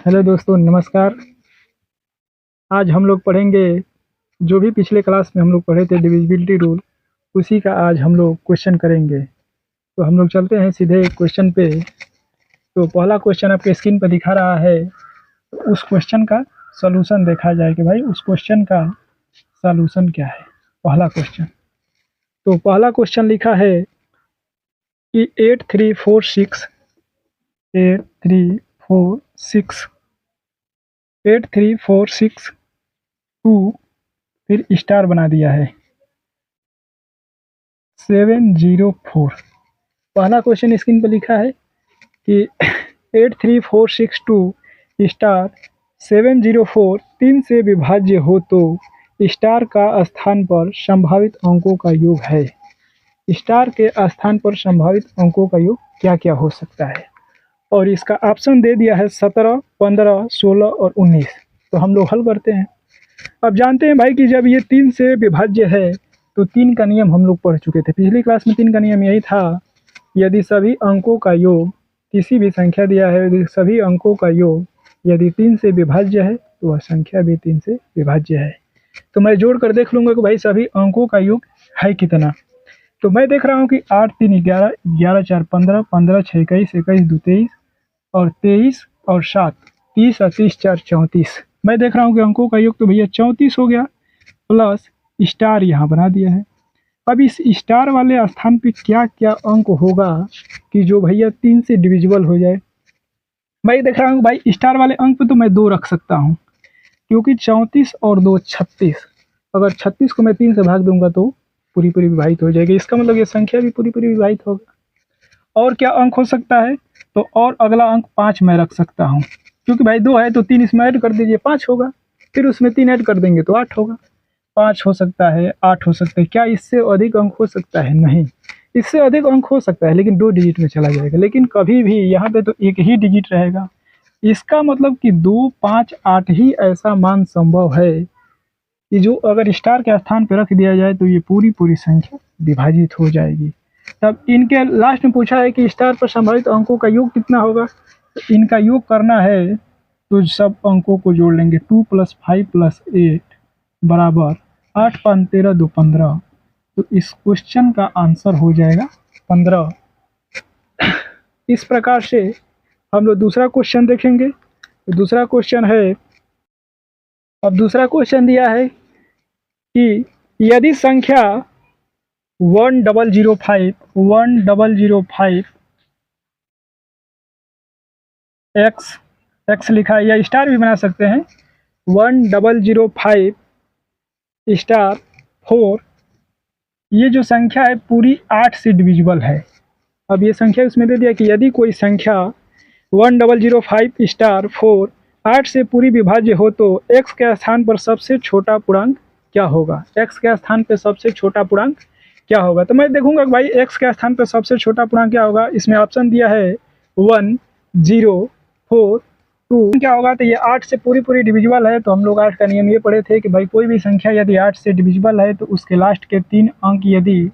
Hello दोस्तों, नमस्कार। आज हम लोग पढ़ेंगे जो भी पिछले क्लास में हम लोग पढ़े थे डिविजिबिलिटी रूल, उसी का आज हम लोग क्वेश्चन करेंगे। तो हम लोग चलते हैं सीधे क्वेश्चन पे। तो पहला क्वेश्चन आपके स्क्रीन पर दिखा रहा है, तो उस क्वेश्चन का सॉल्यूशन देखा जाए कि भाई उस क्वेश्चन का सॉल्यूशन क्या है। पहला क्वेश्चन, तो पहला क्वेश्चन लिखा है कि 8346 2 फिर स्टार बना दिया है 704। पहला क्वेश्चन स्क्रीन पर लिखा है कि 83462 स्टार 704 3 से विभाज्य हो तो स्टार का स्थान पर संभावित अंकों का योग है। स्टार के स्थान पर संभावित अंकों का योग क्या क्या हो सकता है, और इसका ऑप्शन दे दिया है 17, 15, 16 और 19। तो हम लोग हल करते हैं। अब जानते हैं भाई कि जब ये 3 से विभाज्य है तो 3 का नियम हम लोग पढ़ चुके थे पिछली क्लास में। 3 का नियम यही था, यदि सभी अंकों का योग, किसी भी संख्या दिया है यदि सभी अंकों का योग यदि 3 से विभाज्य है तो वह संख्या भी 3 से विभाज्य है। तो मैं जोड़ कर देख लूँगा कि भाई सभी अंकों का योग है कितना। तो मैं देख रहा हूँ कि 8 3 11, 11 4 15, 15 6 21, 21 2 23 और 23 और 7 30 और 30 4 34। मैं देख रहा हूँ कि अंकों का योग तो भैया 34 हो गया, प्लस स्टार यहाँ बना दिया है। अब इस स्टार वाले स्थान पे क्या क्या अंक होगा कि जो भैया 3 से डिविजिबल हो जाए। मैं देख रहा हूँ भाई स्टार वाले अंक पे तो मैं 2 रख सकता हूँ, क्योंकि 34 और 2 36। अगर 36 को मैं 3 से भाग दूंगा तो पूरी पूरी विभाजित हो जाएगी। इसका मतलब ये संख्या भी पूरी पूरी विभाजित होगा। और क्या अंक हो सकता है, तो और अगला अंक 5 मैं रख सकता हूँ, क्योंकि भाई 2 है तो 3 इसमें ऐड कर दीजिए 5 होगा, फिर उसमें 3 ऐड कर देंगे तो 8 होगा। 5 हो सकता है, 8 हो सकता है। क्या इससे अधिक अंक हो सकता है? नहीं, इससे अधिक अंक हो सकता है लेकिन 2 डिजिट में चला जाएगा। लेकिन कभी भी यहाँ पे तो एक ही डिजिट रहेगा। इसका मतलब कि 2, 5, 8 ही ऐसा मान संभव है कि जो अगर स्टार के स्थान पर रख दिया जाए तो ये पूरी पूरी संख्या विभाजित हो जाएगी। तब इनके लास्ट में पूछा है कि स्टार पर संभावित अंकों का योग कितना होगा। तो इनका योग करना है तो सब अंकों को जोड़ लेंगे। 2 + 5 + 8 बराबर 8 5 13 2 15। तो इस क्वेश्चन का आंसर हो जाएगा 15। इस प्रकार से हम लोग दूसरा क्वेश्चन देखेंगे। तो दूसरा क्वेश्चन है, अब दूसरा क्वेश्चन दिया है कि यदि संख्या 1005 x लिखा है, या स्टार भी बना सकते हैं, 1005 स्टार 4, ये जो संख्या है पूरी 8 से डिविजिबल है। अब ये संख्या उसमें दे दिया कि यदि कोई संख्या 1005 स्टार 4 8 से पूरी विभाज्य हो तो x के स्थान पर सबसे छोटा पूर्णांक क्या होगा। x के स्थान पर सबसे छोटा पूर्णांक क्या होगा। तो मैं देखूंगा कि भाई x के स्थान पर सबसे छोटा पूर्णांक क्या होगा। इसमें ऑप्शन दिया है 1 0 4 2। क्या होगा, तो ये 8 से पूरी पूरी डिविजिबल है। तो हम लोग 8 का नियम ये पढ़े थे कि भाई कोई भी संख्या यदि 8 से डिविजिबल है तो उसके लास्ट के 3 अंक यदि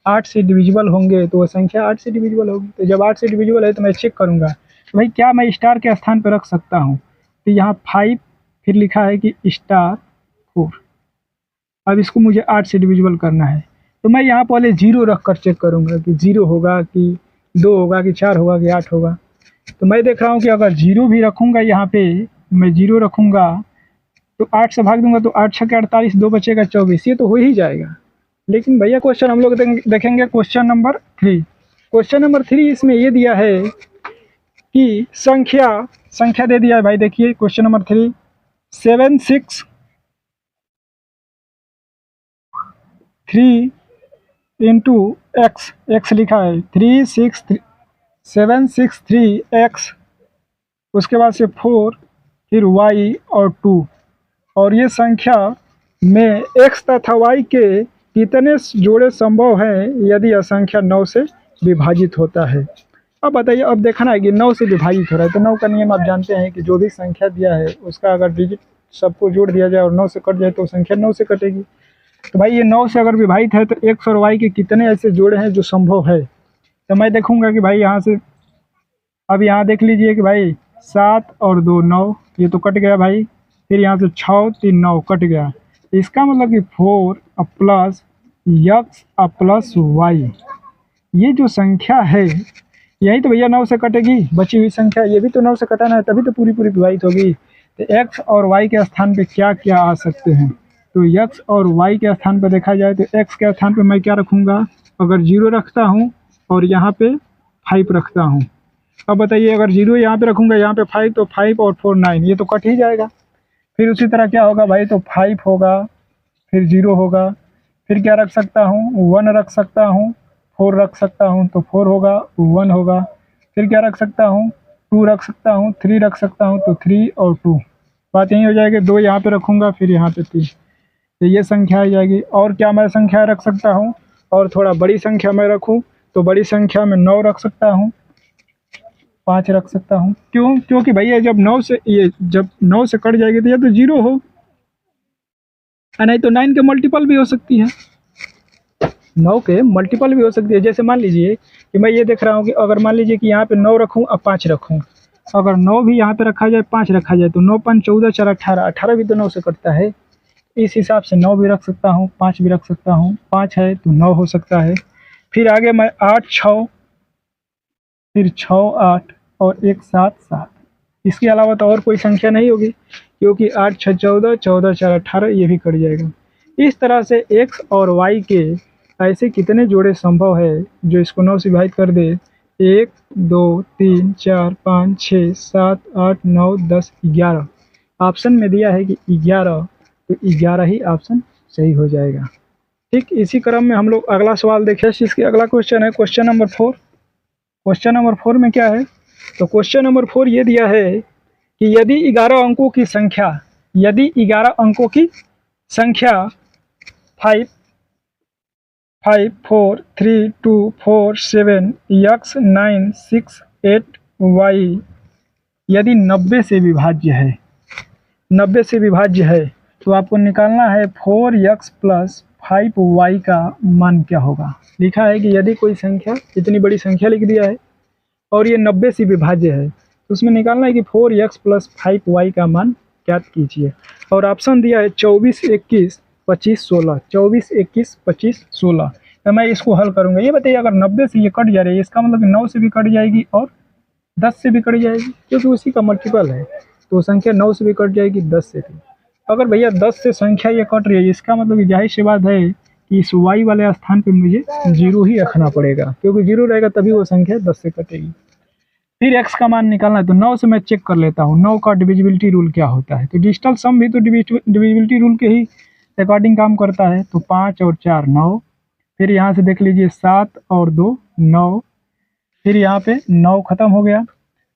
8 से डिविजिबल होंगे तो वह संख्या 8 से डिविजिबल होगी। तो जब 8 से डिविजिबल है तो मैं चेक करूँगा तो भाई क्या मैं स्टार के स्थान पर रख सकता हूँ। तो यहाँ 5 फिर लिखा है कि स्टार 4। अब इसको मुझे 8 से डिविजिबल करना है तो मैं यहाँ पहले 0 रख कर चेक करूँगा कि 0 होगा कि 2 होगा कि 4 होगा कि 8 होगा। तो मैं देख रहा हूँ कि अगर 0 भी रखूँगा, यहाँ पे मैं 0 रखूँगा तो 8 से भाग दूंगा तो 8 6 के 48, 2 बचेगा 24, ये तो हो ही जाएगा। लेकिन भैया क्वेश्चन हम लोग देखेंगे क्वेश्चन नंबर 3। क्वेश्चन नंबर 3 इसमें ये दिया है कि संख्या दे दिया है भाई। देखिए क्वेश्चन नंबर 3, 7 6 3 इंटू x लिखा है 3 6 7 6 3 x, उसके बाद से 4 फिर y और 2। और ये संख्या में x तथा y के कितने जोड़े संभव हैं यदि यह संख्या 9 से विभाजित होता है। अब बताइए, अब देखना है कि 9 से विभाजित हो रहा है। तो 9 का नियम आप जानते हैं कि जो भी संख्या दिया है उसका अगर डिजिट सबको जोड़ दिया जाए और 9 से कट जाए तो संख्या 9 से कटेगी। तो भाई ये 9 से अगर विभाजित है तो x और y के कितने ऐसे जोड़े हैं जो संभव है। तो मैं देखूंगा कि भाई यहाँ से, अब यहाँ देख लीजिए कि भाई 7 और 2 9, ये तो कट गया भाई। फिर यहाँ से 6 3 9 कट गया। इसका मतलब कि 4 प्लस यक्स प्लस वाई, ये जो संख्या है यही तो भैया 9 से कटेगी। बची हुई संख्या ये भी तो 9 से कटाना है, तभी तो पूरी पूरी विभाजित होगी। तो एक्स और वाई के स्थान पे क्या क्या आ सकते हैं? तो एक्स और वाई के स्थान पर देखा जाए तो एक्स के स्थान पे मैं क्या रखूँगा? अगर 0 रखता हूँ और यहाँ पे 5 रखता हूँ, अब बताइए अगर 0 यहाँ पे रखूँगा, यहाँ पे 5, तो 5 और 4 9, ये तो कट ही जाएगा। फिर उसी तरह क्या होगा भाई? तो 5 होगा, फिर 0 होगा, फिर क्या रख सकता हूँ? 1 रख सकता हूँ, 4 रख सकता हूँ तो 4 होगा, 1 होगा। फिर क्या रख सकता हूँ? 2 रख सकता हूँ, 3 रख सकता हूँ तो 3 और 2, बात यही हो जाएगी। 2 यहाँ पे रखूँगा, फिर यहाँ पे 3, तो ये संख्या आ जाएगी। और क्या मैं संख्या रख सकता हूँ? और थोड़ा बड़ी संख्या मैं रखूँ तो बड़ी संख्या में 9 रख सकता हूँ, 5 रख सकता हूँ। क्यों? क्योंकि भैया जब 9 से कट जाएगी तो या तो 0 हो, नहीं तो 9 के मल्टीपल भी हो सकती है, 9 के मल्टीपल भी हो सकती है। जैसे मान लीजिए कि मैं ये देख रहा हूँ कि अगर मान लीजिए कि यहाँ पे 9 रखूँ और 5 रखूँ, अगर 9 भी यहाँ पे रखा जाए, 5 रखा जाए, तो 9 5 14 4 18, 18 भी तो 9 से कटता है। इस हिसाब से 9 भी रख सकता हूँ, 5 भी रख सकता हूँ, 5 है तो 9 हो सकता है। फिर आगे मैं 8 6, फिर 6 8 और 1 7 7, इसके अलावा तो और कोई संख्या नहीं होगी, क्योंकि 8 6 14, 14 4 18, ये भी कट जाएगा। इस तरह से एक्स और वाई के ऐसे कितने जोड़े संभव है जो इसको 9 से विभाजित कर दे? 1 2 3 4 5 6 7 8 9 10 11, ऑप्शन में दिया है कि 11, तो 11 ही ऑप्शन सही हो जाएगा। ठीक इसी क्रम में हम लोग अगला सवाल देखें। इसके अगला क्वेश्चन है क्वेश्चन नंबर 4। क्वेश्चन नंबर 4 में क्या है? तो क्वेश्चन नंबर 4 ये दिया है कि यदि 11 अंकों की संख्या, यदि 11 अंकों की संख्या 5 5 4 3 2 4 7 x 9 6 8 y यदि 90 से विभाज्य है, 90 से विभाज्य है, तो आपको निकालना है 4x प्लस 5y का मान क्या होगा। लिखा है कि यदि कोई संख्या, इतनी बड़ी संख्या लिख दिया है और ये 90 से विभाज्य है, तो उसमें निकालना है कि 4x प्लस 5y का मान ज्ञात कीजिए। और ऑप्शन दिया है 24 21 25 16, 24 21 25 16। तो मैं इसको हल करूँगा। ये बताइए अगर 90 से ये कट जा रही है, इसका मतलब 9 से भी कट जाएगी और 10 से भी कट जाएगी, क्योंकि उसी का मल्टीपल है, तो संख्या 9 से भी कट जाएगी, 10 से भी। अगर भैया 10 से संख्या ये कट रही है, इसका मतलब जाहिर सी बात है कि इस y वाले स्थान पे मुझे 0 ही रखना पड़ेगा, क्योंकि 0 रहेगा तभी वो संख्या 10 से कटेगी। फिर x का मान निकालना है, तो 9 से मैं चेक कर लेता हूँ 9 का डिविजिबिलिटी रूल क्या होता है। तो डिजिटल सम भी तो डिविजिबिलिटी रूल के ही अकॉर्डिंग काम करता है। तो 5 और 4 9, फिर यहाँ से देख लीजिए 7 और 2 9, फिर यहाँ पे 9 खत्म हो गया,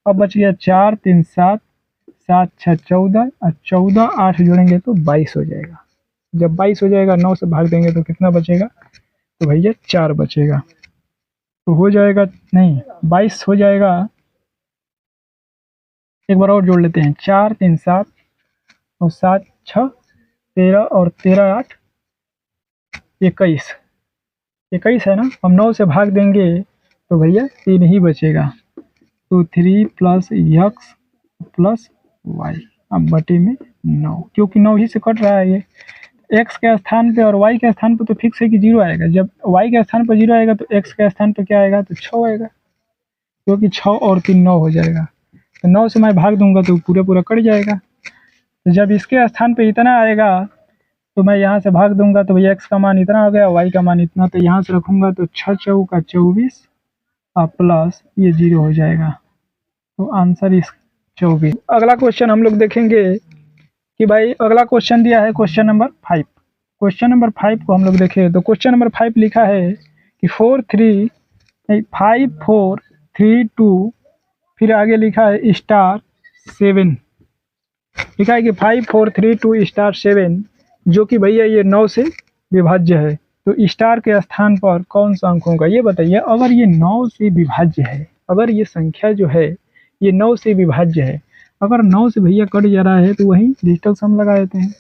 अब बच गया 4 3 7, 7 6 14 और 14 8 जोड़ेंगे तो 22 हो जाएगा। जब 22 हो जाएगा 9 से भाग देंगे तो कितना बचेगा? तो भैया 4 बचेगा। तो हो जाएगा, नहीं 22 हो जाएगा। एक बार और जोड़ लेते हैं, 4 3 7 और 7 6 13 और 13 8 21, 21 है ना। हम 9 से भाग देंगे तो भैया 3 ही बचेगा। तो 3 प्लस एक्स प्लस वाई, अब बटे में 9, क्योंकि 9 ही से कट रहा है ये। एक्स के स्थान पे और वाई के स्थान पे तो फिक्स है कि 0 आएगा। जब वाई के स्थान पर 0 आएगा तो एक्स के स्थान पे क्या आएगा? तो 6 आएगा, क्योंकि 6 और 3 9 हो जाएगा। तो 9 से मैं भाग दूंगा तो पूरा पूरा कट जाएगा। तो जब इसके स्थान पे इतना आएगा तो मैं यहाँ से भाग दूंगा, तो भैया एक्स का मान इतना हो गया, वाई का मान इतना, तो यहाँ से रखूँगा तो 6 चौका 24 और प्लस ये 0 हो जाएगा। तो आंसर इस 24। अगला क्वेश्चन हम लोग देखेंगे कि भाई अगला क्वेश्चन दिया है क्वेश्चन नंबर 5। क्वेश्चन नंबर 5 को हम लोग देखें तो क्वेश्चन नंबर 5 लिखा है कि 5 4 3 2, फिर आगे लिखा है स्टार 7, लिखा है कि 5 4 3 2 स्टार 7, जो कि भैया ये 9 से विभाज्य है। तो स्टार के स्थान पर कौन सा अंक होगा ये बताइए। अगर ये 9 से विभाज्य है, अगर ये संख्या जो है ये 9 से विभाज्य है, अगर 9 से भैया कट जा रहा है तो वहीं डिजिटल सम लगा देते हैं।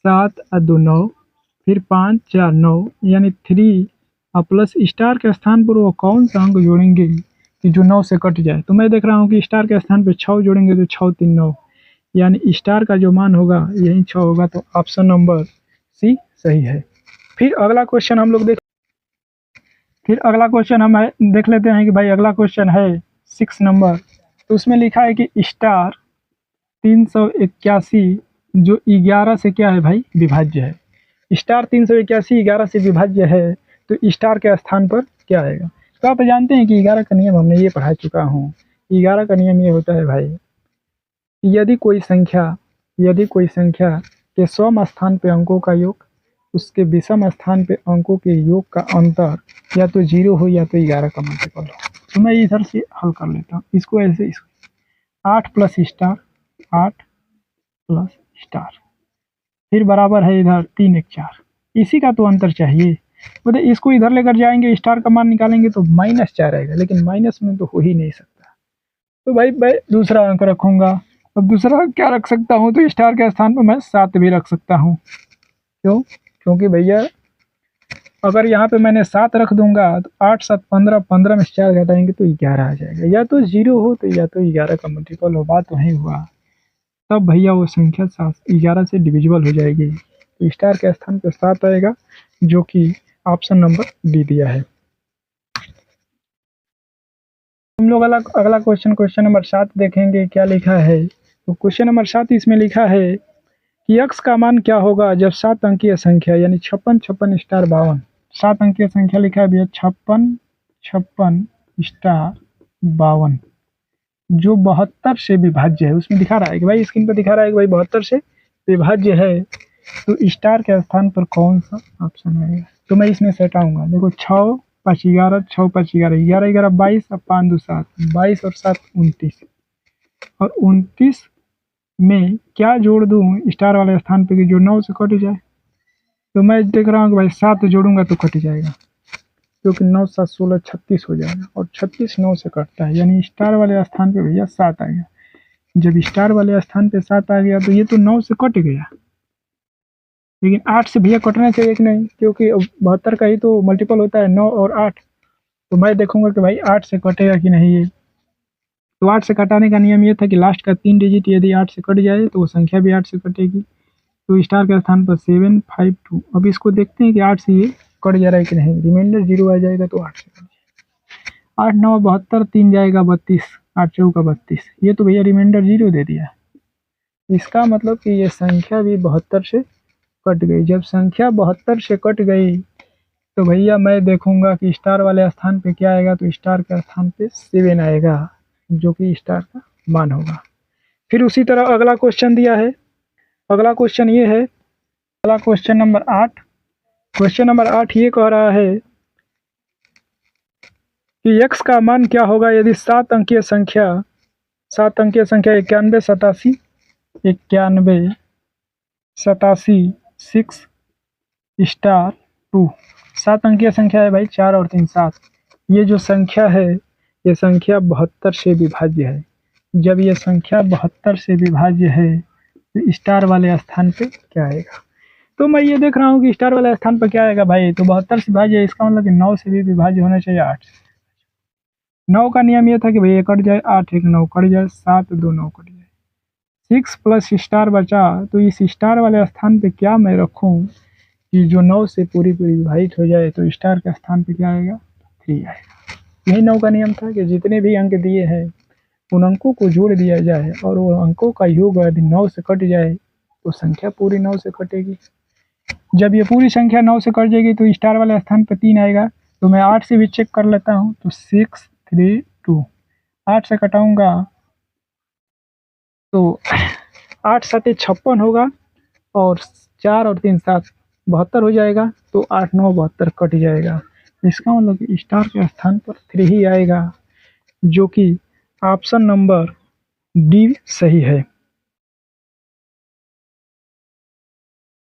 7 और 2 9, फिर 5 4 9, यानी 3 और प्लस स्टार के स्थान पर वो कौन सा अंक जोड़ेंगे कि जो 9 से कट जाए। तो मैं देख रहा हूँ कि स्टार के स्थान पर 6 जोड़ेंगे तो 6 3 9, यानी स्टार का जो मान होगा यही 6 होगा, तो ऑप्शन नंबर सी सही है। फिर अगला क्वेश्चन हम लोग देख लेते हैं कि भाई अगला क्वेश्चन है 6 नंबर। तो उसमें लिखा है कि स्टार 381 जो 11 से क्या है भाई विभाज्य है। स्टार 381 11 से विभाज्य है, तो स्टार के स्थान पर क्या आएगा। तो आप जानते हैं कि 11 का नियम हमने ये पढ़ा चुका हूँ। 11 का नियम ये होता है भाई, यदि कोई संख्या के सम स्थान पे अंकों का योग, उसके विषम स्थान पे अंकों के योग का अंतर या तो 0 हो या तो 11 का मल्टीपल हो। तो मैं इधर से हल कर लेता हूँ इसको ऐसे, इसको 8 प्लस स्टार, 8 प्लस स्टार, फिर बराबर है इधर 3 1 4, इसी का तो अंतर चाहिए। मतलब इसको इधर लेकर जाएंगे, स्टार का मान निकालेंगे तो -4 आएगा, लेकिन माइनस में तो हो ही नहीं सकता। तो भाई मैं दूसरा अंक रखूंगा। अब दूसरा क्या रख सकता हूँ, तो स्टार के स्थान पर मैं 7 भी रख सकता हूँ। क्यों? क्योंकि भैया अगर यहाँ पे मैंने 7 रख दूंगा तो 8 7 15, 15 में 4 घटाएंगे तो 11 आ जाएगा। या तो 0 हो तो या तो 11 का मल्टीपल हो, बात वहीं हुआ। तब भैया वो संख्या 11 से डिविजिबल हो जाएगी। तो स्टार के स्थान पर 7 आएगा, जो कि ऑप्शन नंबर डी दिया है। हम लोग अगला क्वेश्चन नंबर 7 देखेंगे क्या लिखा है। तो क्वेश्चन नंबर 7 इसमें लिखा है कि x का मान क्या होगा जब 7 अंकीय संख्या यानी 56 56 स्टार 52, 7 अंकीय संख्या लिखा है भैया 56 56 स्टार 52 जो 72 से विभाज्य है। उसमें दिखा रहा है कि भाई, स्क्रीन पर दिखा रहा है कि भाई 72 से विभाज्य है, तो स्टार के स्थान पर कौन सा ऑप्शन आएगा। तो मैं इसमें से हटाऊंगा। देखो 6 5 11, 6 5 11, 11 11 22, अब 5 2 7, 22 और 7 29, और 29 में क्या जोड़ दूं स्टार वाले स्थान पे कि जो 9 से कट जाए। तो मैं देख रहा हूँ कि भाई 7 जोड़ूंगा तो कट जाएगा, क्योंकि 9 7 16 36 हो जाएगा, और 36 9 से कटता है, यानी स्टार वाले स्थान पे भैया 7 आ गया। जब स्टार वाले स्थान पे 7 आ गया तो ये तो 9 से कट गया, लेकिन 8 से भैया कटना चाहिए कि नहीं, क्योंकि 72 का ही तो मल्टीपल होता है 9 और 8। तो मैं देखूंगा कि भाई 8 से कटेगा कि नहीं ये। तो 8 से कटाने का नियम ये था कि लास्ट का 3 डिजिट यदि 8 से कट जाए तो वो संख्या भी 8 से कटेगी। तो स्टार के स्थान पर 7 5 2। अब इसको देखते हैं कि 8 से ये कट जा रहा है कि नहीं। रिमाइंडर 0 आ जाएगा तो 8 से कट जाएगा। 8 9 72, 3 जाएगा 32, 8 चौका 32। ये तो भैया रिमाइंडर 0 दे दिया। इसका मतलब कि ये संख्या भी 72 से कट गई। जब संख्या 72 से कट गई तो भैया मैं देखूंगा कि स्टार वाले स्थान पे क्या आएगा। तो स्टार के स्थान पे 7 आएगा, जो कि स्टार का मान होगा। फिर उसी तरह अगला क्वेश्चन दिया है। अगला क्वेश्चन ये है, अगला क्वेश्चन नंबर 8। क्वेश्चन नंबर 8 ये कह रहा है कि x का मान क्या होगा यदि 7 अंकीय संख्या 91 87 91 87 6 स्टार 2। 7 अंकीय संख्या है भाई, 4 और 3 7। ये जो संख्या है ये संख्या 72 से विभाज्य है। जब ये संख्या 72 से विभाज्य है तो स्टार वाले स्थान पे क्या आएगा। तो मैं ये देख रहा हूँ कि स्टार वाले स्थान पर क्या आएगा भाई। तो 72 से विभाज्य है, इसका मतलब कि 9 से भी विभाज्य होना चाहिए 8 से। 9 का नियम ये था कि भैया कट जाए, 8 1 9 कट जाए, 7 2 9 कट जाए, 6 प्लस स्टार बचा। तो इस स्टार वाले स्थान पे क्या मैं रखूँ कि जो 9 से पूरी विभाजित हो जाए। तो स्टार के स्थान पे क्या आएगा, 3 आएगा। यही 9 का नियम था कि जितने भी अंक दिए हैं उन अंकों को जोड़ दिया जाए, और वो अंकों का योग यदि 9 से कट जाए तो संख्या पूरी 9 से कटेगी। जब ये पूरी संख्या 9 से कट जाएगी तो स्टार वाले स्थान पर 3 आएगा। तो मैं 8 से भी चेक कर लेता हूँ। तो 6 3 2, 8 से कटाऊंगा तो 8 7 56 होगा, और 4 और 3 7 72 हो जाएगा। तो 8 9 72 कट जाएगा। इसका मतलब कि स्टार के स्थान पर 3 ही आएगा, जो कि ऑप्शन नंबर डी सही है।